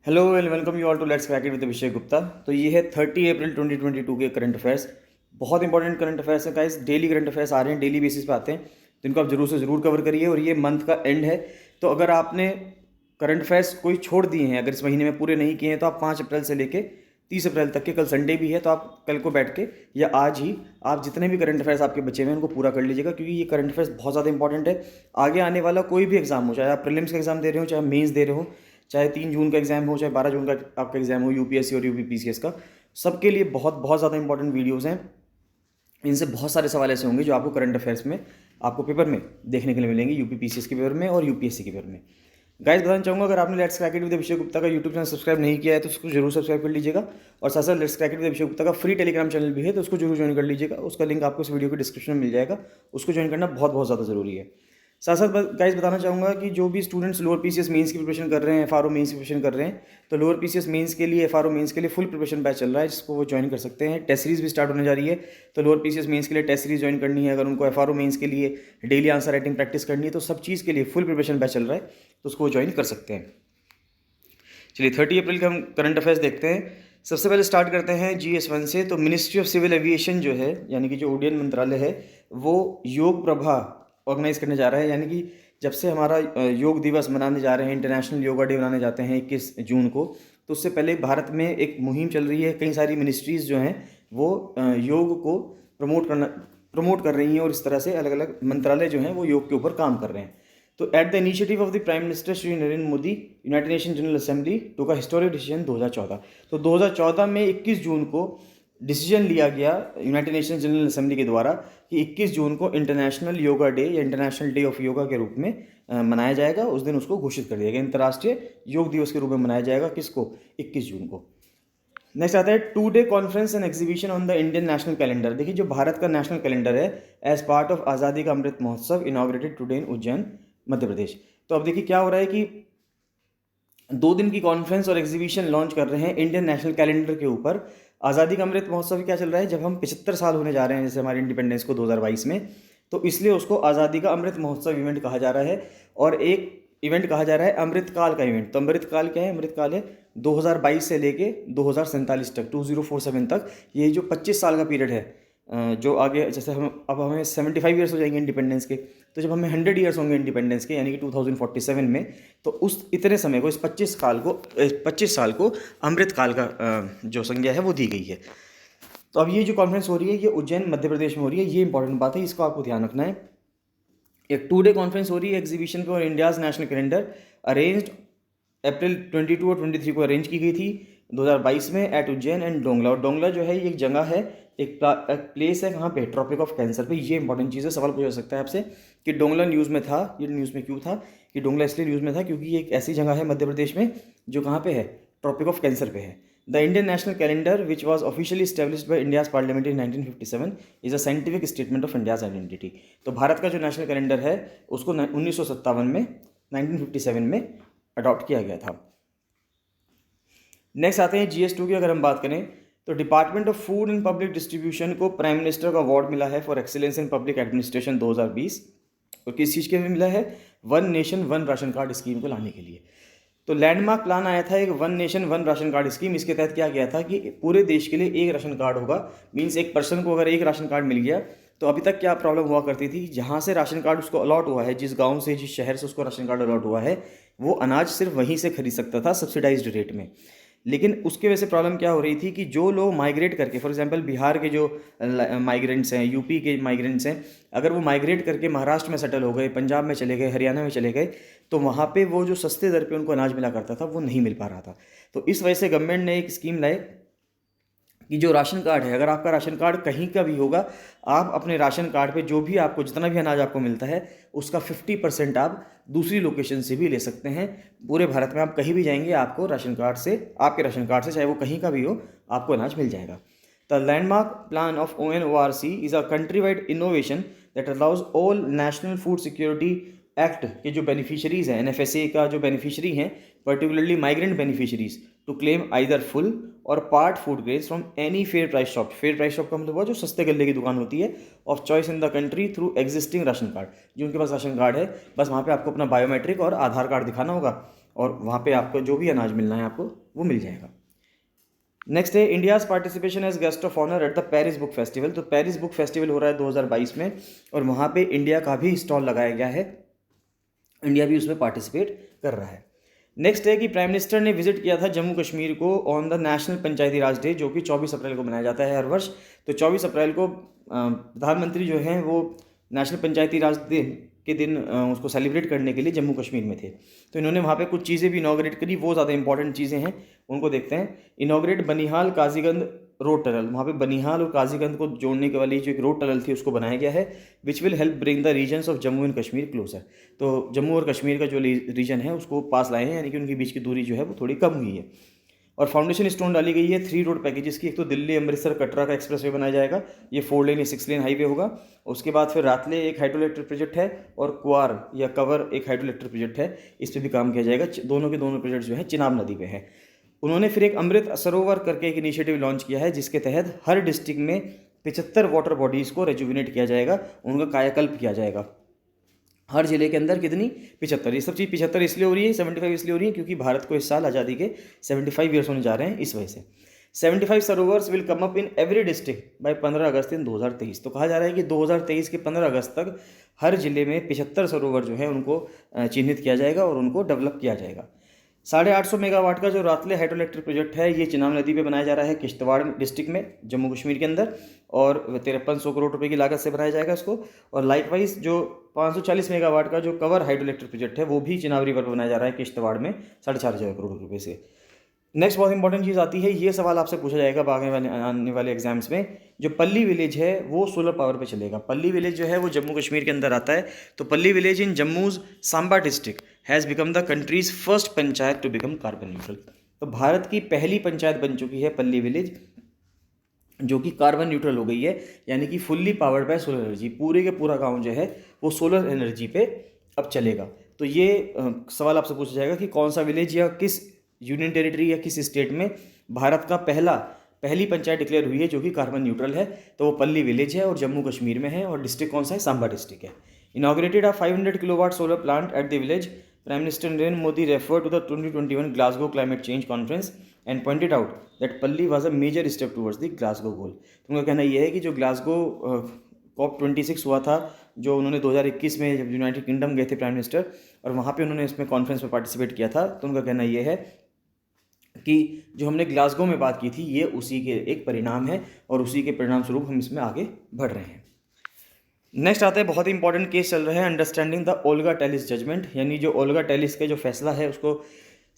Hello and welcome you all to let's crack it with Abhishek Gupta. तो ये है 30 अप्रैल 2022 के करंट अफेयर्स। बहुत इंपॉर्टेंट करंट अफेयर्स हैं गाइस। डेली करंट अफेयर्स आ रहे हैं, डेली बेसिस पे आते हैं, तो इनको आप जरूर से ज़रूर कवर करिए। और ये मंथ का एंड है, तो अगर आपने करंट अफेयर्स कोई छोड़ दिए हैं, अगर इस महीने में पूरे नहीं किए हैं, तो आप 5 अप्रैल से लेके 30 अप्रैल तक के, कल संडे भी है, तो आप कल को बैठ के या आज ही आप जितने भी करंट अफेयर्स आपके बचे हुए हैं उनको पूरा कर लीजिएगा, क्योंकि ये करंट अफेयर्स बहुत ज़्यादा इंपॉर्टेंट है। आगे आने वाला कोई भी एग्जाम हो, चाहे आप प्रीलिम्स का एग्जाम दे रहे हो, चाहे मेंस दे रहे हो, चाहे 3 जून का एग्जाम हो, चाहे 12 जून का आपका एग्जाम हो, यूपीएससी और यूपीपीसीएस का, सबके लिए बहुत बहुत ज़्यादा इंपॉर्टेंट वीडियोज़ हैं। इनसे बहुत सारे सवाल ऐसे होंगे जो आपको करंट अफेयर्स में, आपको पेपर में देखने के लिए मिलेंगे, यूपीपीसीएस के पेपर में और यूपीएससी के पेपर में। गाइस बताना चाहूँगा, अगर आपने let's crack it with Abhishek Gupta का यूट्यूब चैनल सब्सक्राइब नहीं किया है तो उसको जरूर सब्सक्राइब कर लीजिएगा। और साथ साथ let's crack it with Abhishek Gupta का फ्री टेलीग्राम चैनल भी है, तो उसको जरूर ज्वाइन कर लीजिएगा। उसका लिंक आपको इस वीडियो के डिस्क्रिप्शन में मिल जाएगा। उसको ज्वाइन करना बहुत बहुत ज़्यादा ज़रूरी है। साथ साथ गाइस बताना चाहूँगा कि जो भी स्टूडेंट्स लोअर पीसीएस मेंस की प्रिपरेशन कर रहे हैं, एफआरओ मेंस की प्रिपरेशन कर रहे हैं, तो लोअर पीसीएस मेंस के लिए, एफआरओ मेंस के लिए फुल प्रिपरेशन बैच चल रहा है, जिसको वो ज्वाइन कर सकते हैं। टेस्ट सीरीज भी स्टार्ट होने जा रही है, तो लोअर पीसीएस मेंस के लिए टेस्ट सीरीज ज्वाइन करनी है, अगर उनको एफआरओ मेंस के लिए डेली आंसर राइटिंग प्रैक्टिस करनी है, तो सब चीज़ के लिए फुल प्रिपरेशन बैच चल रहा है, तो उसको ज्वाइन कर सकते हैं। चलिए 30 अप्रैल के हम करंट अफेयर्स देखते हैं। सबसे पहले स्टार्ट करते हैं GS1 से। तो मिनिस्ट्री ऑफ सिविल एविएशन जो है, यानी कि जो उड्डयन मंत्रालय है, वो योग प्रभा ऑर्गेनाइज करने जा रहा है। यानी कि जब से हमारा योग दिवस मनाने जा रहे हैं, इंटरनेशनल योगा डे मनाने जाते हैं 21 जून को, तो उससे पहले भारत में एक मुहिम चल रही है। कई सारी मिनिस्ट्रीज़ जो हैं वो योग को प्रमोट कर रही हैं, और इस तरह से अलग अलग मंत्रालय जो हैं वो योग के ऊपर काम कर रहे हैं। तो at the initiative of the prime minister Shri Narendra Modi, United nation general assembly टूक अ हिस्टोरिक डिसीजन 2014। तो 2014 में 21 जून को डिसीजन लिया गया यूनाइटेड नेशन जनरल असेंबली के द्वारा कि 21 जून को इंटरनेशनल योगा डे या इंटरनेशनल डे ऑफ योगा के रूप में मनाया जाएगा। उस दिन उसको घोषित कर दिया गया, अंतर्राष्ट्रीय योग दिवस के रूप में मनाया जाएगा। किसको? 21 जून को। नेक्स्ट आता है 2 day conference and exhibition on the Indian national calendar. देखिए, जो भारत का नेशनल कैलेंडर है, एज पार्ट ऑफ आज़ादी का Amrit Mahotsav, inaugurated today in Ujjain, Madhya Pradesh. तो अब देखिए क्या हो रहा है कि 2 दिन की कॉन्फ्रेंस और एग्जीबिशन लॉन्च कर रहे हैं इंडियन नेशनल कैलेंडर के ऊपर। आज़ादी का अमृत महोत्सव क्या चल रहा है, जब हम 75 साल होने जा रहे हैं जैसे हमारे इंडिपेंडेंस को 2022 में, तो इसलिए उसको आज़ादी का अमृत महोत्सव इवेंट कहा जा रहा है। और एक इवेंट कहा जा रहा है अमृतकाल का इवेंट। तो अमृतकाल क्या है? अमृतकाल है 2022 से लेके 2047 तक, 2047 तक। ये जो 25 साल का पीरियड है, जो आगे, जैसे अब हमें 75 ईयर्स हो जाएंगे इंडिपेंडेंस के, तो जब हमें 100 ईयर्स होंगे इंडिपेंडेंस के, यानी कि 2047 में, तो उस इतने समय को, इस 25 साल को अमृतकाल का जो संज्ञा है वो दी गई है। तो अब ये जो कॉन्फ्रेंस हो रही है, ये उज्जैन मध्य प्रदेश में हो रही है। ये इंपॉर्टेंट बात है, इसको आपको ध्यान रखना है। एक 2 डे कॉन्फ्रेंस हो रही है एग्जीबिशन पे, और इंडियाज़ नेशनल कैलेंडर अरेंज्ड अप्रैल 22 और 23 को अरेंज की गई थी 2022 में एट उज्जैन एंड डोंगला। और डोंगला जो है ये एक जगह है, एक प्लेस है, कहाँ पे? ट्रॉपिक ऑफ कैंसर पे। ये इंपॉर्टेंट चीज़ है, सवाल पूछा सकता है आपसे कि डोंगला न्यूज़ में था। ये न्यूज़ में क्यों था? कि डोंगला इसलिए न्यूज़ में था क्योंकि ये एक ऐसी जगह है मध्य प्रदेश में जो कहाँ पे है? ट्रॉपिक ऑफ कैंसर पे है। The Indian national calendar which was officially established by India's parliament in 1957 is a scientific statement of India's identity. तो भारत का जो नेशनल कैलेंडर है उसको 1957 में, 1957 में अडॉप्ट किया गया था। नेक्स्ट आते हैं GS2 की। अगर हम बात करें तो department of food and public distribution को प्राइम मिनिस्टर का अवार्ड मिला है for excellence in public administration 2020। और किस चीज़ के लिए मिला है? One nation one ration card scheme को लाने के लिए। तो लैंडमार्क प्लान आया था एक one nation one ration card scheme. इसके तहत क्या गया था कि पूरे देश के लिए एक राशन कार्ड होगा। मीन्स एक पर्सन को अगर एक राशन कार्ड मिल गया, तो अभी तक क्या प्रॉब्लम हुआ करती थी, जहाँ से राशन कार्ड उसको अलॉट हुआ है, जिस गांव से, जिस शहर से उसको राशन कार्ड अलॉट हुआ है, वो अनाज सिर्फ वहीं से खरीद सकता था सब्सिडाइज्ड रेट में। लेकिन उसके वजह से प्रॉब्लम क्या हो रही थी कि जो लोग माइग्रेट करके, फॉर एग्जांपल बिहार के जो माइग्रेंट्स हैं, यूपी के माइग्रेंट्स हैं, अगर वो माइग्रेट करके महाराष्ट्र में सेटल हो गए, पंजाब में चले गए, हरियाणा में चले गए, तो वहाँ पे वो जो सस्ते दर पे उनको अनाज मिला करता था वो नहीं मिल पा रहा था। तो इस वजह से गवर्नमेंट ने एक स्कीम लाई कि जो राशन कार्ड है, अगर आपका राशन कार्ड कहीं का भी होगा, आप अपने राशन कार्ड पे जो भी आपको, जितना भी अनाज आपको मिलता है, उसका 50% आप दूसरी लोकेशन से भी ले सकते हैं। पूरे भारत में आप कहीं भी जाएंगे, आपको राशन कार्ड से, आपके राशन कार्ड से, चाहे वो कहीं का भी हो, आपको अनाज मिल जाएगा। The landmark plan of ONORC is a countrywide innovation that allows all national food security act के जो बेनिफिशरीज हैं, NFSA का जो बेनिफिशरी हैं, particularly migrant beneficiaries, to claim either full और part food grades from any fair price shop. Fair price shop का मतलब हुआ जो सस्ते गल्ले की दुकान होती है, of choice in the country through existing ration card. जो उनके पास राशन कार्ड है, बस वहाँ पे आपको अपना बायोमेट्रिक और आधार कार्ड दिखाना होगा, और वहाँ पे आपको जो भी अनाज मिलना है आपको वो मिल जाएगा। नेक्स्ट है India's participation as guest of honour at the Paris book festival. तो पेरिस बुक फेस्टिवल हो रहा है 2022 में, और वहाँ पे इंडिया का भी स्टॉल लगाया गया है, इंडिया भी उसमें पार्टिसिपेट कर रहा है। नेक्स्ट है कि प्राइम मिनिस्टर ने विजिट किया था जम्मू कश्मीर को on the national Panchayati Raj day, जो कि 24 अप्रैल को मनाया जाता है हर वर्ष। तो 24 अप्रैल को प्रधानमंत्री जो हैं वो नेशनल पंचायती राज दिन के दिन उसको सेलिब्रेट करने के लिए जम्मू कश्मीर में थे। तो इन्होंने वहाँ पे कुछ चीज़ें भी इनॉग्रेट करी, वो ज़्यादा इंपॉर्टेंट चीज़ें हैं, उनको देखते हैं। इनॉग्रेट बनिहाल काजीगंज रोड टनल, वहाँ पे बनिहाल और काजीगंज को जोड़ने के वाली जो एक रोड टनल थी उसको बनाया गया है, which will help bring the regions of Jammu and Kashmir closer. तो जम्मू और कश्मीर का जो रीजन है उसको पास लाए हैं, यानी कि उनके बीच की दूरी जो है वो थोड़ी कम हुई है। और फाउंडेशन स्टोन डाली गई है 3 रोड पैकेजेस की। एक तो दिल्ली अमृतसर कटरा का एक्सप्रेसवे बनाया जाएगा, ये 4 लेन या 6 लेन हाईवे होगा। उसके बाद फिर रातले एक हाइड्रो इलेक्ट्रिक प्रोजेक्ट है, और कुआर या कवर एक हाइड्रो इलेक्ट्रिक प्रोजेक्ट है, इस पर भी काम किया जाएगा। दोनों के दोनों प्रोजेक्ट जो है चिनाब नदी पे है। उन्होंने फिर एक अमृत सरोवर करके एक इनिशिएटिव लॉन्च किया है, जिसके तहत हर डिस्ट्रिक्ट में 75 वाटर बॉडीज़ को रेजुविनेट किया जाएगा, उनका कायाकल्प किया जाएगा। हर जिले के अंदर कितनी 75। ये सब चीज़ 75 इसलिए हो रही है, 75 इसलिए हो रही है क्योंकि भारत को इस साल आज़ादी के 75 ईयर्स होने जा रहे हैं, इस वजह से। 75 सरोवर्स will come up in every district by 15 August in 2023। तो कहा जा रहा है कि 2023 के 15 अगस्त तक हर जिले में 75 सरोवर जो है उनको चिन्हित किया जाएगा और उनको डेवलप किया जाएगा। 850 मेगावाट का जो रातले हाइड्रो इलेक्ट्रिक प्रोजेक्ट है, ये चिनाब नदी पे बनाया जा रहा है किश्तवाड़ डिस्ट्रिक्ट में जम्मू कश्मीर के अंदर, और 5300 करोड़ रुपए की लागत से बनाया जाएगा इसको। और लाइकवाइज जो 540 मेगावाट का जो कवर हाइड्रो इलेक्ट्रिक प्रोजेक्ट है वो भी चिनाब रिवर पर बनाया जा रहा है किश्तवाड़ में 4.5 करोड़ रुपये से। नेक्स्ट बहुत इंपॉर्टेंट चीज़ आती है, ये सवाल आपसे पूछा जाएगा आने वाले एग्जाम्स में। जो पल्ली विलेज है वो सोलर पावर पे चलेगा। पल्ली विलेज जो है वो जम्मू कश्मीर के अंदर आता है। तो Palli village in Jammu's Samba district has become the country's first panchayat to become carbon neutral. तो भारत की पहली पंचायत बन चुकी है पल्ली विलेज, जो कि कार्बन न्यूट्रल हो गई है, यानी कि fully powered by solar energy. पूरे के पूरा गाँव जो है वो सोलर एनर्जी पे अब चलेगा। तो ये सवाल आपसे पूछा जाएगा कि कौन सा विलेज या किस यूनियन टेरिटरी या किस स्टेट में भारत का पहली पंचायत डिक्लेयर हुई है जो कि कार्बन न्यूट्रल है। तो वो पल्ली विलेज है और जम्मू कश्मीर में है, और डिस्ट्रिक्ट कौन सा है, सांबा डिस्ट्रिक्ट है। Inaugurated a 500 kilowatt solar plant at the village. Prime minister Narendra Modi refer to the 2021 Glasgow climate change conference and pointed out that Palli was a major step towards the Glasgow goal. तो उनका कहना यह है कि जो ग्लासगो COP26 हुआ था, जो उन्होंने 2021 में जब यूनाइटेड किंगडम गए थे प्राइम मिनिस्टर, और वहाँ पे उन्होंने इसमें कॉन्फ्रेंस में पार्टिसिपेट किया था, तो उनका कहना यह है कि जो हमने ग्लासगो में बात की थी ये उसी के एक परिणाम है, और उसी के परिणाम स्वरूप हम इसमें आगे बढ़ रहे हैं। नेक्स्ट आता है, बहुत ही इंपॉर्टेंट केस चल रहा है, understanding the Olga Tellis judgment, यानी जो ओल्गा टेलिस का जो फैसला है उसको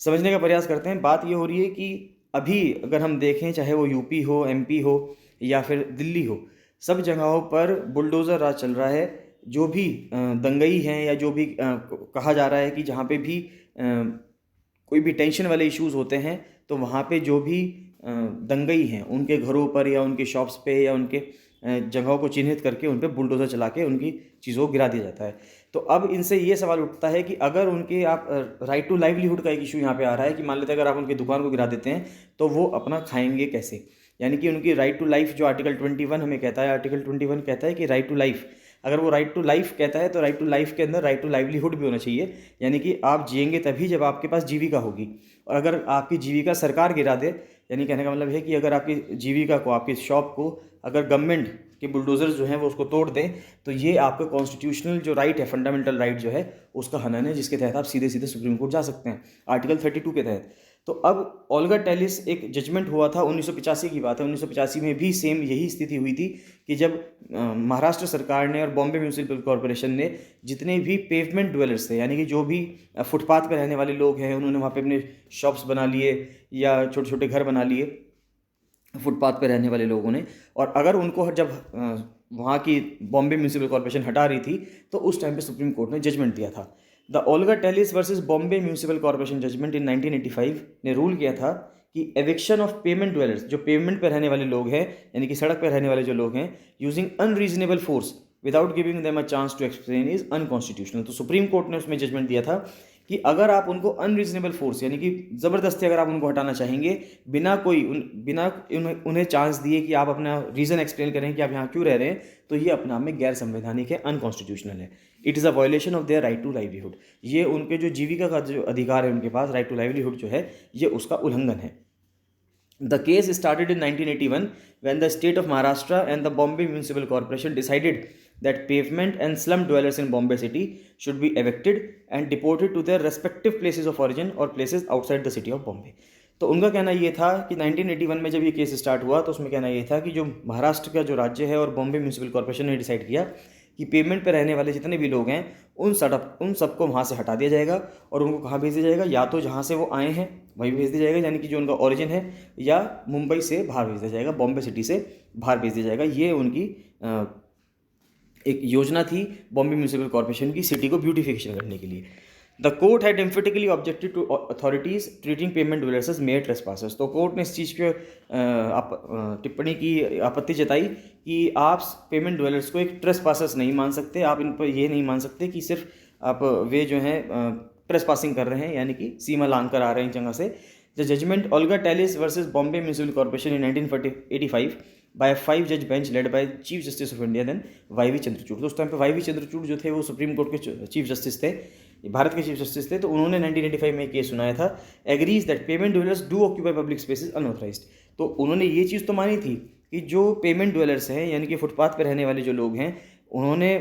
समझने का प्रयास करते हैं। बात ये हो रही है कि अभी अगर हम देखें, चाहे वो यूपी हो, MP हो या फिर दिल्ली हो, सब जगहों पर बुलडोज़र राज चल रहा है। जो भी दंगई हैं या जो भी कहा जा रहा है कि जहाँ पे भी कोई भी टेंशन वाले इश्यूज़ होते हैं, तो वहाँ पे जो भी दंगई हैं उनके घरों पर या उनके शॉप्स पे या उनके जगहों को चिन्हित करके उन पर बुलडोज़र चला के उनकी चीज़ों को गिरा दिया जाता है। तो अब इनसे ये सवाल उठता है कि अगर उनके आप राइट टू लाइवलीहुड का एक इशू यहाँ पे आ रहा है कि मान लेते हैं अगर आप उनकी दुकान को गिरा देते हैं तो वो अपना खाएंगे कैसे, यानी कि उनकी राइट टू लाइफ जो आर्टिकल 21 हमें कहता है, आर्टिकल 21 कहता है कि राइट टू लाइफ, अगर वो राइट टू लाइफ कहता है तो राइट टू लाइफ के अंदर राइट टू लाइवलीहुड भी होना चाहिए, यानी कि आप जिएंगे तभी जब आपके पास जीविका होगी। और अगर आपकी जीविका सरकार गिरा दे, यानी कहने का मतलब है कि अगर आपकी जीविका को, आपकी शॉप को अगर गवर्नमेंट के बुलडोजर्स जो हैं वो उसको तोड़ दें, तो ये आपका कॉन्स्टिट्यूशनल जो राइट है, फंडामेंटल राइट जो है उसका हनन है, जिसके तहत आप सीधे सीधे सुप्रीम कोर्ट जा सकते हैं आर्टिकल 32 के तहत। तो अब ओल्गा टेलिस एक जजमेंट हुआ था 1985 की बात है। 1985 में भी सेम यही स्थिति हुई थी कि जब महाराष्ट्र सरकार ने और बॉम्बे म्यूनिसिपल कॉरपोरेशन ने जितने भी पेवमेंट ड्वेलर्स थे, यानी कि जो भी फुटपाथ पर रहने वाले लोग हैं, उन्होंने वहाँ पे अपने शॉप्स बना लिए या छोटे छोटे घर बना लिए फुटपाथ पर रहने वाले लोगों ने, और अगर उनको जब वहाँ की बॉम्बे म्यूनिसिपल कॉरपोरेशन हटा रही थी तो उस टाइम पे सुप्रीम कोर्ट ने जजमेंट दिया था। The Olga Tellis versus Bombay municipal corporation judgment in 1985 ने रूल किया था कि एविक्शन ऑफ पेमेंट ड्वेलर्स, जो पेमेंट पर रहने वाले लोग हैं, यानी कि सड़क पर रहने वाले जो लोग हैं, using unreasonable force without giving them a chance to explain is unconstitutional. तो सुप्रीम कोर्ट ने उसमें जजमेंट दिया था कि अगर आप उनको अनरीजनेबल फोर्स यानी कि ज़बरदस्ती अगर आप उनको हटाना चाहेंगे बिना कोई उन्हें चांस दिए कि आप अपना रीज़न एक्सप्लेन करें कि आप यहाँ क्यों रह रहे हैं, तो ये अपने आप में गैर संवैधानिक है, अनकॉन्स्टिट्यूशनल है। It is a violation of their right to livelihood. ये उनके जो जीविका का जो अधिकार है उनके पास, राइट टू लाइवलीहुड जो है, ये उसका उल्लंघन है। The case started in 1981 when the state of Maharashtra and the Bombay Municipal Corporation decided that pavement and slum dwellers in Bombay city should be evicted and deported to their respective places of origin or places outside the city of Bombay। तो उनका कहना ये था कि 1981 में जब ये case start हुआ तो उसमें कहना ये था कि जो महाराष्ट्र का जो राज्य है और बॉम्बे म्यूनिसिपल कॉर्पोरेशन ने डिसाइड किया कि पेमेंट पे रहने वाले जितने भी लोग हैं उन सबको वहाँ से हटा दिया जाएगा और उनको कहाँ भेज दिया जाएगा, या तो जहाँ से वो आए हैं वहीं भेज दिया जाएगा यानी कि जो उनका ओरिजिन है, या मुंबई से बाहर भेज दिया जाएगा, बॉम्बे सिटी से बाहर भेज दिया जाएगा। ये उनकी एक योजना थी बॉम्बे म्यूनिसिपल कॉर्पोरेशन की, सिटी को ब्यूटिफिकेशन करने के लिए। The court had emphatically objected to authorities treating pavement dwellers as mere trespassers. तो कोर्ट ने इस चीज़ पे टिप्पणी की, आपत्ति जताई कि आप पेमेंट ड्वेलर्स को एक ट्रेसपासर्स नहीं मान सकते, आप इन पर ये नहीं मान सकते कि सिर्फ आप वे जो हैं ट्रेसपासिंग कर रहे हैं यानी कि सीमा लांघ कर आ रहे हैं जगह से। The judgment Olga Tellis versus Bombay municipal corporation in 1985 by 5 जज bench led by chief justice of India then Y V. Chandrachud. तो उस टाइम पे वाई.वी. चंद्रचूड़ जो थे वो सुप्रीम कोर्ट के चीफ जस्टिस थे, भारत के चीफ जस्टिस थे। तो उन्होंने 1985 में एक केस सुनाया था, agrees that pavement dwellers do occupy public spaces unauthorised. तो उन्होंने ये चीज़ तो मानी थी कि जो पेमेंट ड्वेलर्स हैं यानी कि फुटपाथ पर रहने वाले जो लोग हैं, उन्होंने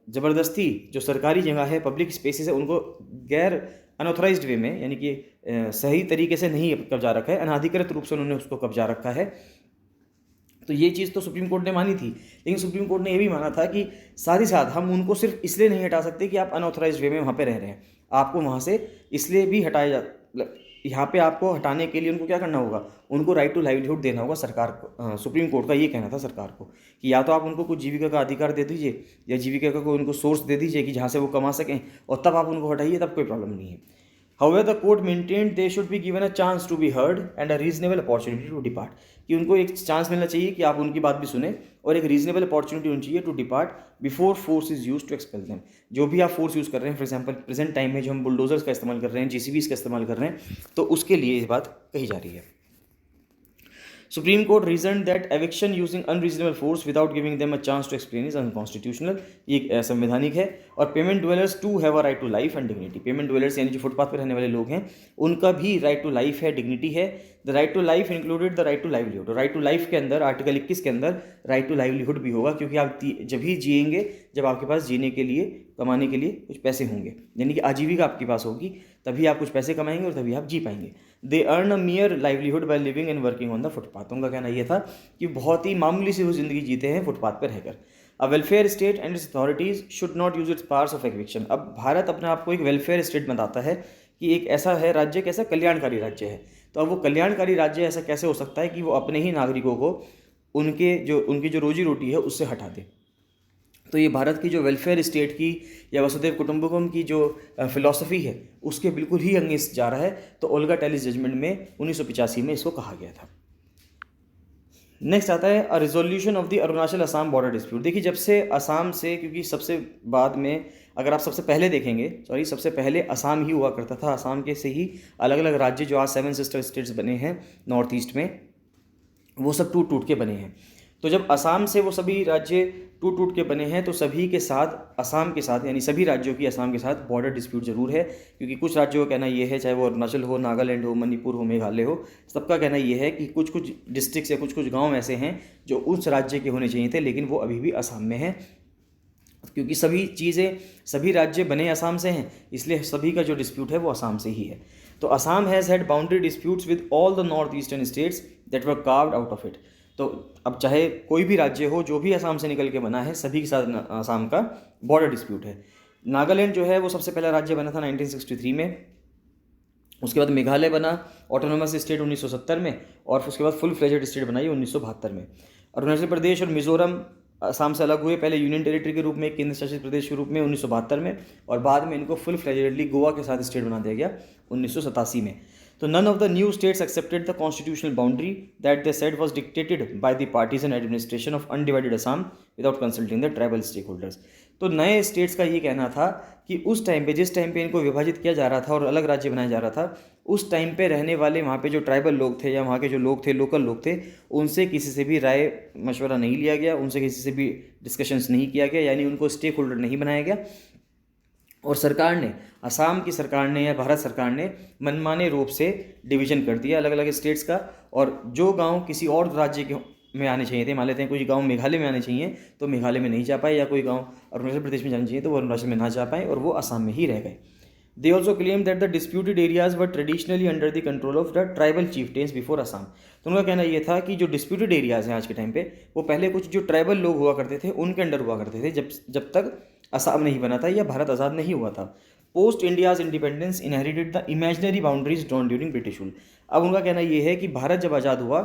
ज़बरदस्ती जो सरकारी जगह है, पब्लिक स्पेसेस है, उनको गैर अनऑथराइज्ड वे में यानी कि सही तरीके से नहीं कब्जा रखा है, अनाधिकृत रूप से उन्होंने उसको कब्जा रखा है। तो ये चीज़ तो सुप्रीम कोर्ट ने मानी थी, लेकिन सुप्रीम कोर्ट ने ये भी माना था कि साथ ही साथ हम उनको सिर्फ इसलिए नहीं हटा सकते कि आप अनऑथराइज्ड वे में वहाँ पे रह रहे हैं, आपको वहाँ से इसलिए भी यहाँ पे आपको हटाने के लिए उनको क्या करना होगा, उनको राइट टू लाइवलीहुड देना होगा सरकार को। सुप्रीम कोर्ट का ये कहना था सरकार को कि या तो आप उनको कुछ जीविका का अधिकार दे दीजिए या जीविका का कोई उनको सोर्स दे दीजिए कि जहाँ से वो कमा सकें, और तब आप उनको हटाइए, तब कोई प्रॉब्लम नहीं है। However, the court maintained they should be given a chance to be heard and a reasonable opportunity to depart। कि उनको एक चांस मिलना चाहिए कि आप उनकी बात भी सुने और एक रीजनेबल अपॉर्चुनिटी होनी चाहिए to depart before force is used to expel them. जो भी आप फोर्स यूज़ कर रहे हैं, फॉर एग्जांपल प्रेजेंट टाइम में जो हम बुलडोजर्स का इस्तेमाल कर रहे हैं, जेसीबीज का इस्तेमाल कर रहे हैं, तो उसके लिए ये बात कही जा रही है। Supreme Court reasoned that eviction using unreasonable force without giving them a chance to explain is unconstitutional। ये असंवैधानिक है। और pavement dwellers to have a right to life and dignity. Pavement dwellers यानी जो फुटपाथ पर रहने वाले लोग हैं, उनका भी राइट टू लाइफ है, डिग्निटी है। The right to life included the right to livelihood. Right to life के अंदर आर्टिकल 21 के अंदर राइट टू लाइवलीहुड भी होगा, क्योंकि आप जब ही जिएंगे जब आपके पास जीने के लिए, कमाने के लिए कुछ पैसे होंगे, यानी कि आजीविका आपके पास होगी, तभी आप कुछ पैसे कमाएंगे और तभी आप जी पाएंगे। They earn a मियर livelihood by living and working on the footpath. उनका कहना यह था कि बहुत ही मामूली सी वो जिंदगी जीते हैं फुटपाथ पर रहकर। अ welfare state and it's authorities should not use its powers of eviction. अब भारत अपने आप को एक वेलफेयर स्टेट बताता है कि एक ऐसा है राज्य, कैसा कल्याणकारी राज्य है। तो अब वो कल्याणकारी राज्य ऐसा कैसे हो सकता है कि वो अपने ही नागरिकों को उनकी जो रोजी रोटी है उससे हटा दे। तो ये भारत की जो वेलफेयर स्टेट की या वसुधैव कुटुंबकम की जो फिलॉसफी है उसके बिल्कुल ही अगेंस्ट जा रहा है। तो ओल्गा टेलिस जजमेंट में 1985 में इसको कहा गया था। नेक्स्ट आता है अ resolution of the Arunachal Assam border dispute. देखिए, जब से असम से, क्योंकि सबसे बाद में अगर आप सबसे पहले देखेंगे, सबसे पहले असम ही हुआ करता था। असम के से ही अलग अलग राज्य जो आज 7 सिस्टर स्टेट्स बने हैं नॉर्थ ईस्ट में, वो सब टूट टूट के बने हैं। तो जब असम से वो सभी राज्य टूट टूट के बने हैं, तो सभी के साथ, असम के साथ, यानी सभी राज्यों की असम के साथ बॉर्डर डिस्प्यूट जरूर है। क्योंकि कुछ राज्यों का कहना ये है, चाहे वो अरुणाचल हो, नागालैंड हो, मणिपुर हो, मेघालय हो, सबका कहना ये है कि कुछ कुछ डिस्ट्रिक्ट्स या कुछ कुछ गांव ऐसे हैं जो उस राज्य के होने चाहिए थे, लेकिन वो अभी भी असम में हैं। क्योंकि सभी राज्य बने असम से हैं, इसलिए सभी का जो डिस्प्यूट है वो असम से ही है। तो Assam has had boundary disputes with all the north eastern states that were carved out of it. तो अब चाहे कोई भी राज्य हो जो भी असम से निकल के बना है, सभी के साथ असम का बॉर्डर डिस्प्यूट है। नागालैंड जो है वो सबसे पहला राज्य बना था 1963 में। उसके बाद मेघालय बना ऑटोनोमस स्टेट 1970 में, और उसके बाद फुल फ्लेजेड स्टेट बनाई 1972 में। अरुणाचल प्रदेश और मिजोरम असम से अलग हुए, पहले यूनियन टेरिटरी के रूप में, केंद्र शासित प्रदेश के रूप में 1972 में, और बाद में इनको फुल फ्लेजेडली गोवा के साथ स्टेट बना दिया गया 1987 में। तो none of the new states accepted the constitutional boundary that they said was dictated by the partisan administration of undivided Assam without consulting the tribal stakeholders। तो नए स्टेट्स का ये कहना था कि उस टाइम पे, जिस टाइम पे इनको विभाजित किया जा रहा था और अलग राज्य बनाया जा रहा था, उस टाइम पे रहने वाले वहाँ पे जो ट्राइबल लोग थे या वहाँ के जो लोग थे, लोकल लोग थे, उनसे किसी से भी राय मशवरा नहीं लिया गया, उनसे किसी से भी डिस्कशंस नहीं किया गया, यानी उनको स्टेक होल्डर नहीं बनाया गया। और सरकार ने, असम की सरकार ने या भारत सरकार ने मनमाने रूप से डिवीजन कर दिया अलग अलग स्टेट्स का, और जो गांव किसी और राज्य के में आने चाहिए थे, मान लेते हैं कुछ गांव मेघालय में आने चाहिए तो मेघालय में नहीं जा पाए, या कोई गांव अरुणाचल प्रदेश में जाना चाहिए तो वो अरुणाचल में ना जा पाए और वो असम में ही रह गए। They also claim that the disputed areas were traditionally under the control of the tribal chieftains before Assam. तो उनका कहना ये था कि जो डिस्प्यूटेड एरियाज हैं आज के टाइम पे, वो पहले कुछ जो ट्राइबल लोग हुआ करते थे उनके अंडर हुआ करते थे, जब तक असम नहीं बना था या भारत आज़ाद नहीं हुआ था। Post India's independence inherited the imaginary boundaries drawn during British rule. अब उनका कहना यह है कि भारत जब आज़ाद हुआ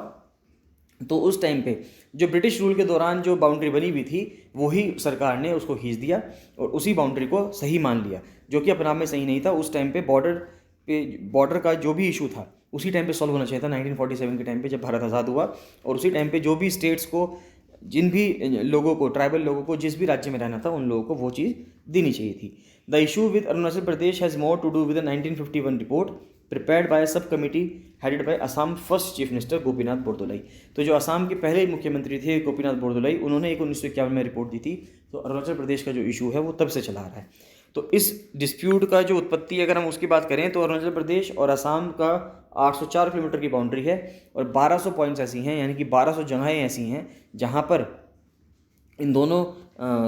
तो उस टाइम पे जो ब्रिटिश रूल के दौरान जो बाउंड्री बनी हुई थी वही सरकार ने उसको खींच दिया और उसी बाउंड्री को सही मान लिया, जो कि अपने आप में सही नहीं था। उस टाइम पे बॉर्डर का जो भी इशू था उसी टाइम पे सॉल्व होना चाहिए था, 1947 के टाइम पे जब भारत आज़ाद हुआ। और उसी टाइम पे जो भी स्टेट्स को, जिन भी लोगों को, ट्राइबल लोगों को जिस भी राज्य में रहना था, उन लोगों को वो चीज़ देनी चाहिए थी। The issue with Arunachal Pradesh has more to do with the 1951 report prepared by sub committee headed by Assam first chief minister Gopinath Bordoloi. तो जो असम के पहले मुख्यमंत्री थे गोपीनाथ बोरदोलाई, उन्होंने एक 1951 में रिपोर्ट दी थी। तो अरुणाचल प्रदेश का जो इशू है वो तब से चला आ रहा है। तो इस डिस्प्यूट का जो उत्पत्ति, अगर हम उसकी बात करें तो अरुणाचल प्रदेश और असम का 804 किलोमीटर की बाउंड्री है और 1200 पॉइंट्स ऐसी हैं, यानी कि 1200 जगहें ऐसी हैं जहाँ पर इन दोनों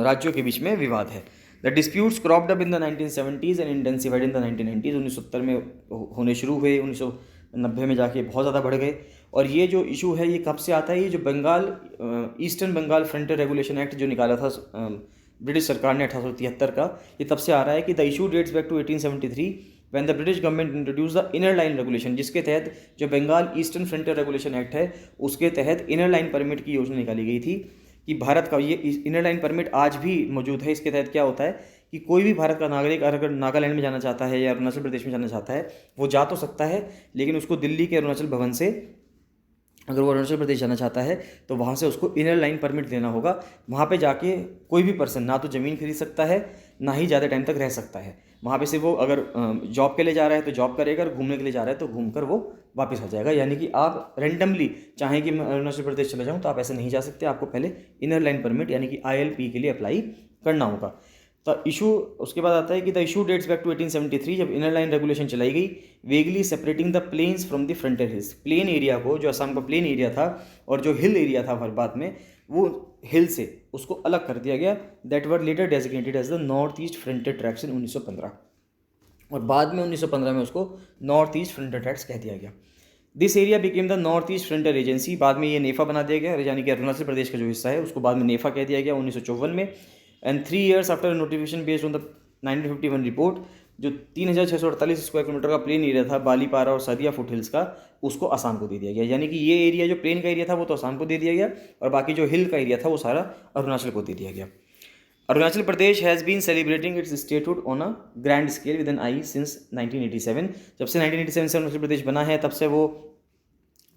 राज्यों के बीच में विवाद है। The disputes cropped up in the 1970s and intensified in the 1990s। 1970 में होने शुरू हुए, 1990 में जाके बहुत ज़्यादा बढ़ गए। और ये जो इशू है ये कब से आता है? ये जो eastern Bengal frontier regulation act जो निकाला था ब्रिटिश सरकार ने 1873 का, ये तब से आ रहा है कि the issue dates back to 1873 when the British government introduce the inner line regulation, जिसके तहत जो Bengal eastern frontier regulation act है उसके तहत इनर लाइन परमिट की योजना निकाली गई थी कि भारत का ये इनर लाइन परमिट आज भी मौजूद है। इसके तहत क्या होता है कि कोई भी भारत का नागरिक अगर नागालैंड में जाना चाहता है या अरुणाचल प्रदेश में जाना चाहता है, वो जा तो सकता है, लेकिन उसको दिल्ली के अरुणाचल भवन से, अगर वो अरुणाचल प्रदेश जाना चाहता है तो वहाँ से उसको इनर लाइन परमिट लेना होगा। वहाँ पे जाके कोई भी पर्सन ना तो ज़मीन खरीद सकता है, ना ही ज़्यादा टाइम तक रह सकता है। वहाँ पे से वो अगर जॉब के लिए जा रहा है तो जॉब करेगा, अगर घूमने के लिए जा रहा है तो घूम कर वो वापस आ जाएगा। यानी कि आप रेंडमली चाहें कि मैं अरुणाचल प्रदेश चले जाऊँ तो आप ऐसे नहीं जा सकते, आपको पहले इनर लाइन परमिट यानी कि ILP के लिए अप्लाई करना होगा। तो इशू उसके बाद आता है कि the issue dates back to 1873 जब इनर लाइन रेगुलेशन चलाई गई, vaguely separating the plains from the frontier hills. Plain area को, जो असम का प्लेन एरिया था और जो हिल एरिया था बाद में, वो हिल से उसको अलग कर दिया गया। That were later designated as the north east frontier tracts in 1915, और बाद में 1915 में उसको नॉर्थ ईस्ट फ्रंटियर ट्रैक्ट्स कह दिया गया। This area became the north east frontier agency. बाद में ये नेफा बना दिया गया, यानी कि अरुणाचल प्रदेश का जो हिस्सा है उसको बाद में नेफा कह दिया गया 1954 में। And 3 years after notification based on the 1951 report, जो 3648 स्क्वायर किलोमीटर का प्लेन एरिया था बालीपारा और सदिया फुट हिल्स का, उसको असम को दे दिया गया। यानी कि ये एरिया जो प्लेन का एरिया था वो तो असम को दे दिया गया, और बाकी जो हिल का एरिया था वो सारा अरुणाचल को दे दिया गया। Arunachal Pradesh has been celebrating its statehood on a grand scale with an eye since 1987। जब से 1987 से अरुणाचल प्रदेश बना है तब से वो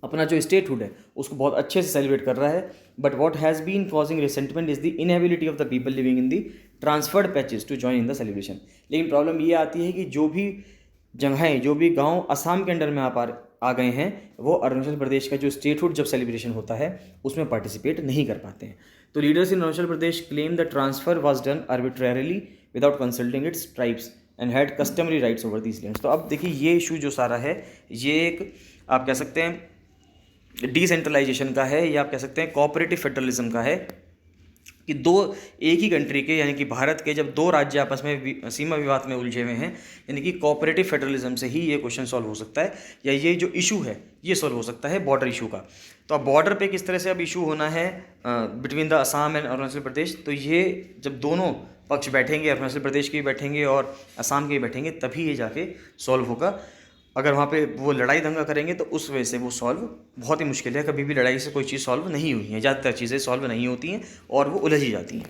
अपना जो स्टेटहुड है उसको बहुत अच्छे से सेलिब्रेट कर रहा है। But what has been causing resentment is the inability of the people living in the transferred patches to join in the celebration. लेकिन प्रॉब्लम ये आती है कि जो भी जगहें, जो भी गांव असम के अंडर में आ गए हैं, वो अरुणाचल प्रदेश का जो स्टेटहुड जब सेलिब्रेशन होता है उसमें पार्टिसिपेट नहीं कर पाते हैं। तो leaders in Arunachal Pradesh claim the transfer was done arbitrarily without consulting it's tribes and had customary rights over these lands. तो अब देखिए ये इशू जो सारा है ये एक, आप कह सकते हैं डिसेंट्रलाइजेशन का है, या आप कह सकते हैं कोऑपरेटिव फेडरलिज्म का है, कि एक ही कंट्री के, यानी कि भारत के जब 2 राज्य आपस में सीमा विवाद में उलझे हुए हैं, यानी कि कोऑपरेटिव फेडरलिज्म से ही ये क्वेश्चन सॉल्व हो सकता है, या ये जो इशू है ये सॉल्व हो सकता है बॉर्डर इशू का। तो अब बॉर्डर पे किस तरह से अब इशू होना है between the Assam and Arunachal Pradesh, तो ये जब दोनों पक्ष बैठेंगे, अरुणाचल प्रदेश के भी बैठेंगे और असम के भी बैठेंगे, तभी ये जाके सॉल्व होगा। अगर वहाँ पे वो लड़ाई दंगा करेंगे तो उस वजह से वो सॉल्व बहुत ही मुश्किल है। कभी भी लड़ाई से कोई चीज़ सॉल्व नहीं हुई है, ज़्यादातर चीज़ें सॉल्व नहीं होती हैं और वो उलझ ही जाती हैं।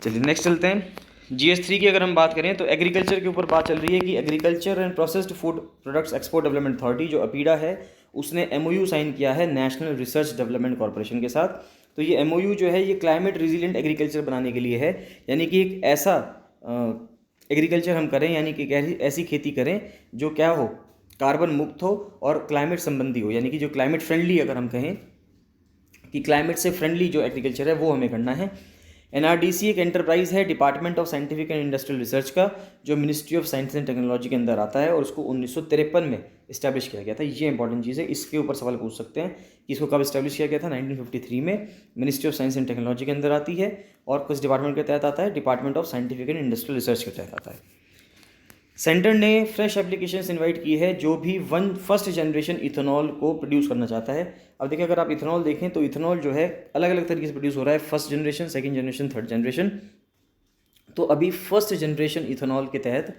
चलिए नेक्स्ट चलते हैं। GS3 की अगर हम बात करें तो एग्रीकल्चर के ऊपर बात चल रही है कि agriculture and processed food products export development authority जो अपीडा है उसने MOU साइन किया है नेशनल रिसर्च डेवलपमेंट कॉर्पोरेशन के साथ। तो ये MOU जो है ये क्लाइमेट रिजिलिएंट एग्रीकल्चर बनाने के लिए है, यानी कि एक ऐसा एग्रीकल्चर हम करें, यानी कि ऐसी खेती करें जो क्या हो, कार्बन मुक्त हो और क्लाइमेट संबंधी हो, यानी कि जो क्लाइमेट फ्रेंडली, अगर हम कहें कि क्लाइमेट से फ्रेंडली जो एग्रीकल्चर है वो हमें करना है। NRDC एक एंटरप्राइज है department of scientific and industrial research का, जो ministry of science and technology के अंदर आता है और उसको 1953 में इस्टेब्लिश किया गया था। ये इंपॉर्टेंट चीज़ है, इसके ऊपर सवाल पूछ सकते हैं कि इसको कब इस्टेब्लिश किया गया था। 1953 में ministry of science and technology के अंदर आती है और किस डिपार्टमेंट के तहत आता है, department of scientific and industrial research के तहत आता है। सेंटर ने फ्रेश एप्लीकेशंस इनवाइट की है जो भी फर्स्ट जनरेशन इथेनॉल को प्रोड्यूस करना चाहता है। अब देखिए, अगर आप इथेनॉल देखें तो इथेनॉल जो है अलग अलग तरीके से प्रोड्यूस हो रहा है, first generation, second generation, third generation. तो अभी फर्स्ट जनरेशन इथेनॉल के तहत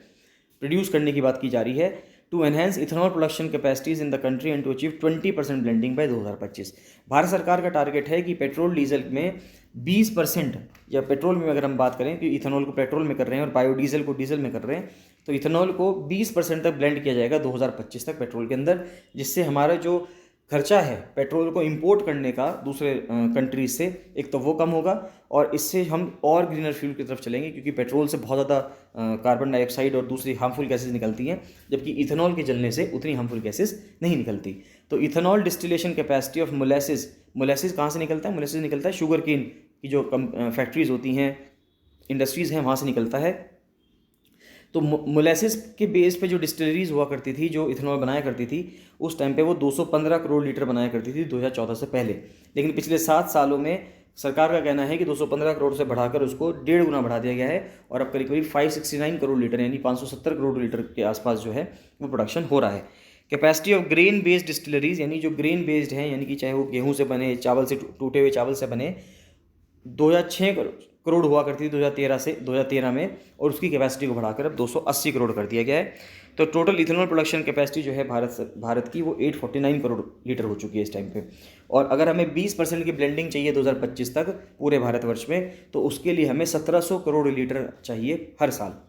प्रोड्यूस करने की बात की जा रही है to enhance ethanol production capacities in the country and to achieve 20% blending by 2025। Bharat सरकार का टारगेट है कि पेट्रोल डीजल में 20%, या पेट्रोल में अगर हम बात करें कि इथेनॉल को पेट्रोल में कर रहे हैं और बायोडीजल को डीजल में कर रहे हैं, तो इथेनॉल को 20% तक ब्लेंड किया जाएगा 2025 तक पेट्रोल के अंदर, जिससे हमारा जो खर्चा है पेट्रोल को इंपोर्ट करने का दूसरे कंट्रीज से, एक तो वो कम होगा और इससे हम और ग्रीनर फ्यूल की तरफ चलेंगे, क्योंकि पेट्रोल से बहुत ज़्यादा कार्बन डाइऑक्साइड और दूसरी हार्मफुल गैसेज निकलती हैं, जबकि इथेनॉल के जलने से उतनी हार्मफुल गैसेज नहीं निकलती। तो ethanol distillation capacity of molasses कहाँ से निकलता है? मोलेसिस निकलता है शुगर केन की जो फैक्ट्रीज होती हैं, इंडस्ट्रीज़ हैं, वहाँ से निकलता है। तो मोलेसिस के बेस पे जो डिस्टिलरीज हुआ करती थी, जो इथेनॉल बनाया करती थी, उस टाइम पे वो 215 करोड़ लीटर बनाया करती थी 2014 से पहले। लेकिन पिछले 7 सालों में सरकार का कहना है कि 215 करोड़ से बढ़ाकर उसको 1.5 गुना बढ़ा दिया गया है और अब करीब करीब 569 करोड़ लीटर यानी 570 करोड़ लीटर के आसपास जो है वो प्रोडक्शन हो रहा है। Capacity of grain based distilleries, यानी जो ग्रेन बेस्ड हैं, यानी कि चाहे वो गेहूँ से बने, चावल से, टूटे हुए चावल से बने, 2006 करोड़ हुआ करती थी 2013 में, और उसकी कैपेसिटी को बढ़ाकर अब 280 करोड़ कर दिया गया है। तो टोटल इथेनॉल प्रोडक्शन कैपेसिटी जो है भारत की वो 849 करोड़ लीटर हो चुकी है इस टाइम पे। और अगर हमें 20% की ब्लेंडिंग चाहिए 2025 तक पूरे भारतवर्ष में, तो उसके लिए हमें 1700 करोड़ लीटर चाहिए हर साल।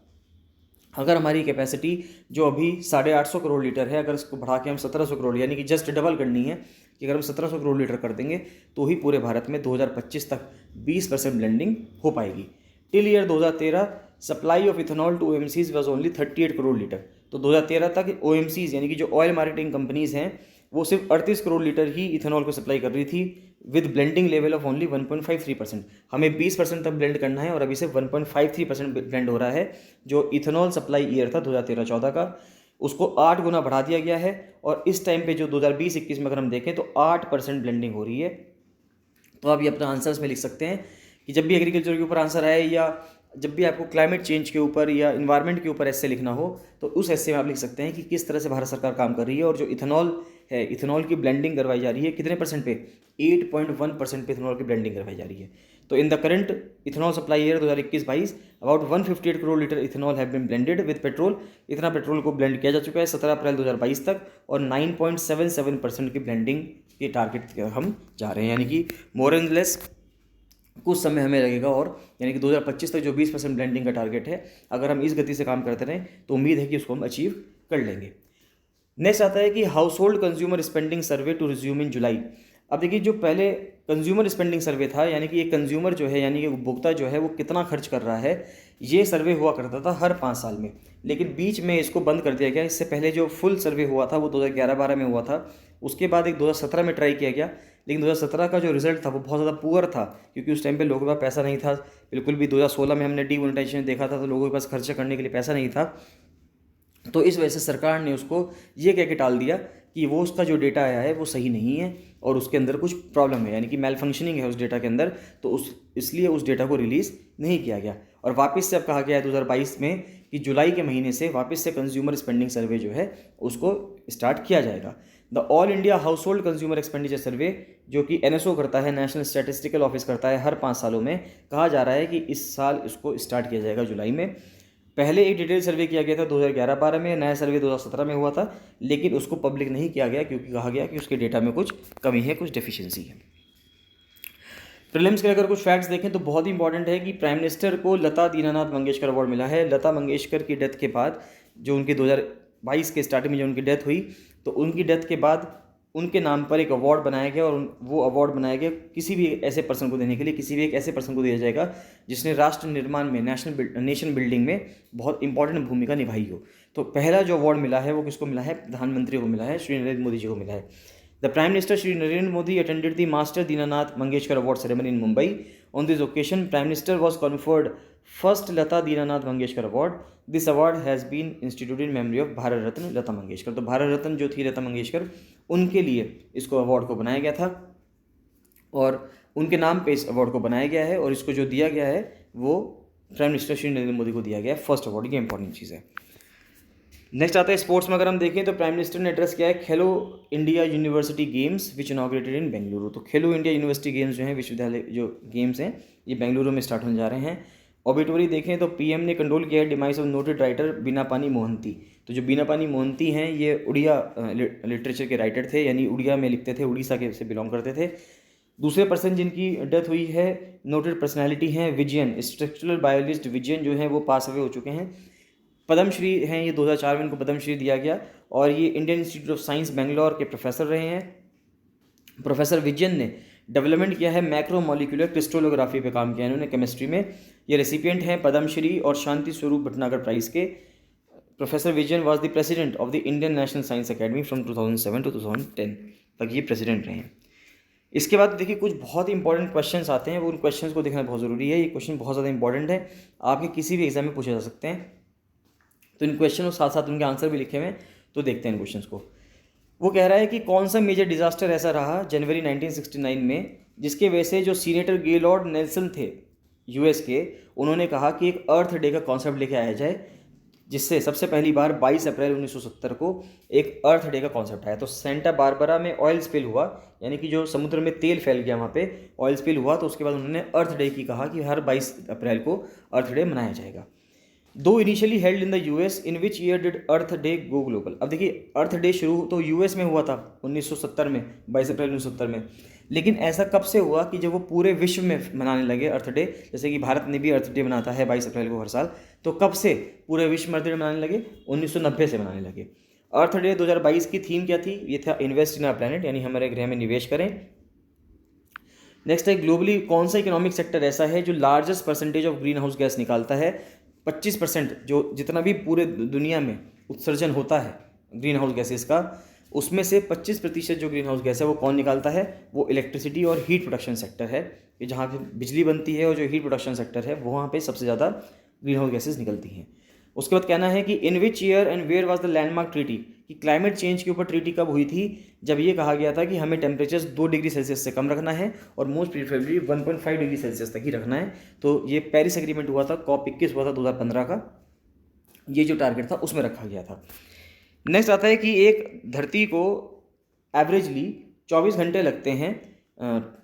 अगर हमारी कैपेसिटी जो अभी 850 करोड़ लीटर है, अगर इसको बढ़ा के हम 1700 करोड़, यानी कि जस्ट डबल करनी है, कि अगर हम 1700 करोड़ लीटर कर देंगे तो ही पूरे भारत में 2025 तक 20% ब्लेंडिंग हो पाएगी। Till year 2013 supply of ethanol to OMCs was only 38 crore litre. तो 2013 तक OMCs यानी कि जो ऑयल मार्केटिंग कंपनीज हैं वो सिर्फ 38 करोड़ लीटर ही इथेनॉल को सप्लाई कर रही थी with blending level of only 1.53%। हमें 20% तक ब्लेंड करना है और अभी सिर्फ 1.53% ब्लेंड हो रहा है। जो इथेनॉल सप्लाई ईयर था 2013-14 का, उसको 8 गुना बढ़ा दिया गया है और इस टाइम पे जो 2020-21 में अगर हम देखें तो 8% ब्लेंडिंग हो रही है। तो आप ये अपना आंसर्स में लिख सकते हैं कि जब भी एग्रीकल्चर के ऊपर आंसर आए या जब भी आपको क्लाइमेट चेंज के ऊपर या इन्वायरमेंट के ऊपर ऐसे लिखना हो, तो उस ऐसे में आप लिख सकते हैं कि किस तरह से भारत सरकार काम कर रही है। और जो इथेनॉल है, इथेनॉल की ब्लेंडिंग करवाई जा रही है कितने परसेंट पे? 8.1% पे इथेनॉल की ब्लेंडिंग करवाई जा रही है। तो in the current ethanol supply year 2021-22 about 158 crore litre ethanol have been blended with petrol. इतना पेट्रोल को ब्लेंड किया जा चुका है 17 अप्रैल 2022 तक और 9.77% की ब्लेंडिंग के टारगेट की हम जा रहे हैं, यानी कि मोर एंड लेस कुछ समय हमें लगेगा। और यानी कि 2025 तक जो 20% ब्लेंडिंग का टारगेट है, अगर हम इस गति से काम करते रहें तो उम्मीद है कि उसको हम अचीव कर लेंगे। नेक्स्ट आता है कि household consumer spending survey to resume in July. अब देखिए, जो पहले कंज्यूमर स्पेंडिंग सर्वे था, यानी कि एक कंज्यूमर जो है, यानी कि उपभोक्ता जो है वो कितना खर्च कर रहा है, ये सर्वे हुआ करता था हर 5 साल में, लेकिन बीच में इसको बंद कर दिया गया। इससे पहले जो फुल सर्वे हुआ था वो 2011-12 में हुआ था, उसके बाद एक 2017 में ट्राई किया गया, लेकिन 2017 का जो रिजल्ट था वो बहुत ज़्यादा पुअर था, क्योंकि उस टाइम पे लोगों के पास पैसा नहीं था बिल्कुल भी। 2016 में हमने डीमोनेटाइजेशन देखा था, तो लोगों के पास खर्चा करने के लिए पैसा नहीं था। तो इस वजह से सरकार ने उसको ये कह के टाल दिया कि वो उसका जो डेटा आया है वो सही नहीं है और उसके अंदर कुछ प्रॉब्लम है, यानी कि मेल फंक्शनिंग है उस डेटा के अंदर, तो इसलिए उस डेटा को रिलीज़ नहीं किया गया। और वापस से अब कहा गया है 2022 में कि जुलाई के महीने से वापस से कंज्यूमर स्पेंडिंग सर्वे जो है उसको स्टार्ट किया जाएगा। The all India house hold consumer expenditure सर्वे, जो कि NSO करता है, नेशनल स्टैटिस्टिकल ऑफिस करता है, हर 5 सालों में, कहा जा रहा है कि इस साल इसको स्टार्ट किया जाएगा जुलाई में। पहले एक डिटेल सर्वे किया गया था 2011-12 में, नया सर्वे 2017 में हुआ था, लेकिन उसको पब्लिक नहीं किया गया क्योंकि कहा गया कि उसके डेटा में कुछ कमी है, कुछ डेफिशिएंसी है। प्रीलिम्स के अगर कुछ फैक्ट्स देखें तो बहुत ही इंपॉर्टेंट है कि प्राइम मिनिस्टर को लता दीनानाथ मंगेशकर अवार्ड मिला है। लता मंगेशकर की डेथ के बाद, जो उनके 2022 के स्टार्टिंग में जो उनकी डेथ हुई, तो उनकी डेथ के बाद उनके नाम पर एक अवार्ड बनाया गया, और वो अवार्ड बनाया गया किसी भी ऐसे पर्सन को देने के लिए, किसी भी एक ऐसे पर्सन को दिया जाएगा जिसने राष्ट्र निर्माण में, नेशन बिल्डिंग में बहुत इंपॉर्टेंट भूमिका निभाई हो। तो पहला जो अवार्ड मिला है वो किसको मिला है? प्रधानमंत्री को मिला है, श्री नरेंद्र मोदी जी को मिला है। The Prime Minister Shri Narendra Modi attended the Master Dinanath Mangeshkar Award ceremony in Mumbai. On this occasion, Prime Minister was conferred first Lata Dinanath Mangeshkar Award. This award has been instituted in memory of Bharat Ratna Lata Mangeshkar. तो भारत रत्न जो थी लता मंगेशकर, उनके लिए इसको award को बनाया गया था और उनके नाम पे इस अवार्ड को बनाया गया है, और इसको जो दिया गया है वो प्राइम मिनिस्टर श्री नरेंद्र मोदी को दिया गया है। फर्स्ट अवार्ड, ये इंपॉर्टेंट चीज़ है। नेक्स्ट आता है स्पोर्ट्स में। अगर हम देखें तो प्राइम मिनिस्टर ने एड्रेस किया है खेलो India university games which inaugurated इन बेंगलुरु। तो खेलो इंडिया यूनिवर्सिटी गेम्स जो हैं, विश्वविद्यालय जो गेम्स हैं, ये बेंगलुरु में स्टार्ट होने जा रहे हैं। ऑबिटोरी देखें तो पीएम ने कंडोल किया है demise of noted writer Binapani Mohanty. तो जो बीनापानी मोहंती हैं ये उड़िया लिटरेचर के राइटर थे, यानी उड़िया में लिखते थे, उड़ीसा के से बिलोंग करते थे। दूसरे पर्सन जिनकी डेथ हुई है, नोटेड पर्सनैलिटी हैं विजयन, स्ट्रक्चरल बायोलॉजिस्ट विजयन जो हैं वो पास अवे हो चुके हैं। पद्मश्री हैं ये, 2004 में इनको पद्मश्री दिया गया, और ये Indian institute of science Bangalore के प्रोफेसर रहे हैं। प्रोफेसर विजयन ने डेवलपमेंट किया है मैक्रोमोलिकुलर क्रिस्टलोग्राफी पे काम किया है इन्होंने केमिस्ट्री में। ये रेसिपिएंट हैं पद्मश्री और शांति स्वरूप भटनागर प्राइज़ के। Professor Vijayan was the president of the Indian national science academy from 2007 to 2010 तक ये प्रेसिडेंट रहे हैं। इसके बाद देखिए कुछ बहुत ही इंपॉर्टेंट क्वेश्चंस आते हैं, वो उन क्वेश्चंस को देखना बहुत ज़रूरी है। ये क्वेश्चन बहुत ज़्यादा इंपॉर्टेंट है, आपके किसी भी एग्जाम में पूछे जा सकते हैं। तो इन क्वेश्चन के साथ साथ उनके आंसर भी लिखे हुए हैं, तो देखते हैं इन क्वेश्चंस को। वो कह रहा है कि कौन सा मेजर डिजास्टर ऐसा रहा जनवरी 1969 में जिसके वजह से जो सीनेटर गेलॉर्ड नेल्सन थे यूएस के, उन्होंने कहा कि एक अर्थ डे का कॉन्सेप्ट लेके आया जाए, जिससे सबसे पहली बार 22 अप्रैल 1970 को एक अर्थ डे का कॉन्सेप्ट आया। तो सेंटा बारबरा में ऑयल स्पिल हुआ, यानी कि जो समुद्र में तेल फैल गया, वहाँ पे ऑयल स्पिल हुआ, तो उसके बाद उन्होंने अर्थ डे की कहा कि हर 22 अप्रैल को अर्थ डे मनाया जाएगा। दो initially held in the US, in which year did earth day go global. अब देखिए अर्थ डे शुरू तो यूएस में हुआ था 1970 में, 22 अप्रैल 1970 में, लेकिन ऐसा कब से हुआ कि जब वो पूरे विश्व में मनाने लगे अर्थ डे, जैसे कि भारत ने भी अर्थ डे मनाता है 22 अप्रैल को हर साल, तो कब से पूरे विश्व में अर्थ डे मनाने लगे? 1990 से मनाने लगे। अर्थ डे 2022 की थीम क्या थी? ये था इन्वेस्ट इन आवर प्लैनेट, यानी हमारे ग्रह में निवेश करें। नेक्स्ट है ग्लोबली कौन सा इकोनॉमिक सेक्टर ऐसा है जो largest percentage of green house gas निकालता है? 25% जो जितना भी पूरे दुनिया में उत्सर्जन होता है ग्रीन हाउस गैसेस का, उसमें से 25% जो ग्रीन हाउस गैस है वो कौन निकालता है? वो इलेक्ट्रिसिटी और हीट प्रोडक्शन सेक्टर है, कि जहाँ पे बिजली बनती है और जो हीट प्रोडक्शन सेक्टर है वहाँ पे सबसे ज़्यादा ग्रीन हाउस गैसेस निकलती हैं। उसके बाद कहना है कि in which year and where was the landmark treaty, कि क्लाइमेट चेंज के ऊपर ट्रीटी कब हुई थी? जब ये कहा गया था कि हमें टेम्परेचर 2 डिग्री सेल्सियस से कम रखना है और मोस्ट प्रीफरेबली 1.5 डिग्री सेल्सियस तक ही रखना है। तो ये पेरिस एग्रीमेंट हुआ था, COP 21 हुआ था 2015 का, ये जो टारगेट था उसमें रखा गया था। नेक्स्ट आता है कि एक धरती को एवरेजली 24 घंटे लगते हैं,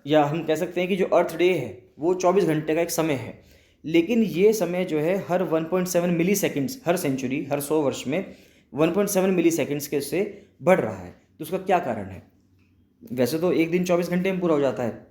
या हम कह सकते हैं कि जो अर्थ डे है वो 24 घंटे का एक समय है, लेकिन ये समय जो है हर 1.7 मिली सेकेंड्स, हर सेंचुरी, हर 100 वर्ष में 1.7 मिली सेकेंड्स के से बढ़ रहा है। तो उसका क्या कारण है? वैसे तो एक दिन 24 घंटे में पूरा हो जाता है,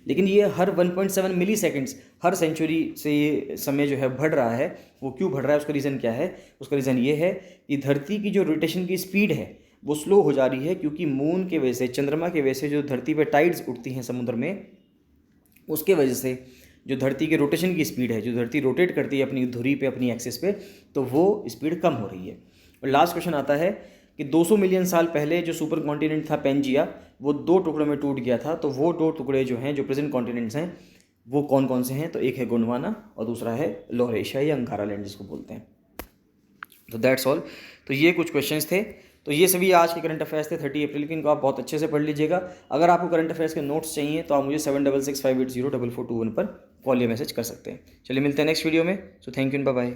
लेकिन ये हर 1.7 मिली सेकेंड्स हर सेंचुरी से ये समय जो है बढ़ रहा है। वो क्यों बढ़ रहा है? उसका रीज़न क्या है? उसका रीज़न ये है कि धरती की जो रोटेशन की स्पीड है वो स्लो हो जा रही है, क्योंकि मून के वजह से, चंद्रमा के वजह से जो धरती पर टाइड्स उठती हैं समुद्र में, उसके वजह से जो धरती के रोटेशन की स्पीड है, जो धरती रोटेट करती है अपनी धुरी पे, अपनी एक्सिस पे, तो वो स्पीड कम हो रही है। और लास्ट क्वेश्चन आता है कि 200 मिलियन साल पहले जो सुपर कॉन्टिनेंट था पेंजिया, वो 2 टुकड़ों में टूट गया था। तो वो 2 टुकड़े जो हैं, जो प्रेजेंट कॉन्टिनेंट्स हैं, वो कौन कौन से हैं? तो एक है गोंडवाना और दूसरा है लॉरेशिया या अंगारा लैंड जिसको बोलते हैं। तो दैट्स ऑल। तो ये कुछ क्वेश्चंस थे, तो ये सभी आज के करंट अफेयर्स थे 30 अप्रैल के, इनको आप बहुत अच्छे से पढ़ लीजिएगा। अगर आपको करंट अफेयर्स के नोट्स चाहिए तो आप मुझे 7665804421 पर कॉल या मैसेज कर सकते हैं। चलिए मिलते हैं नेक्स्ट वीडियो में। So thank you and bye bye.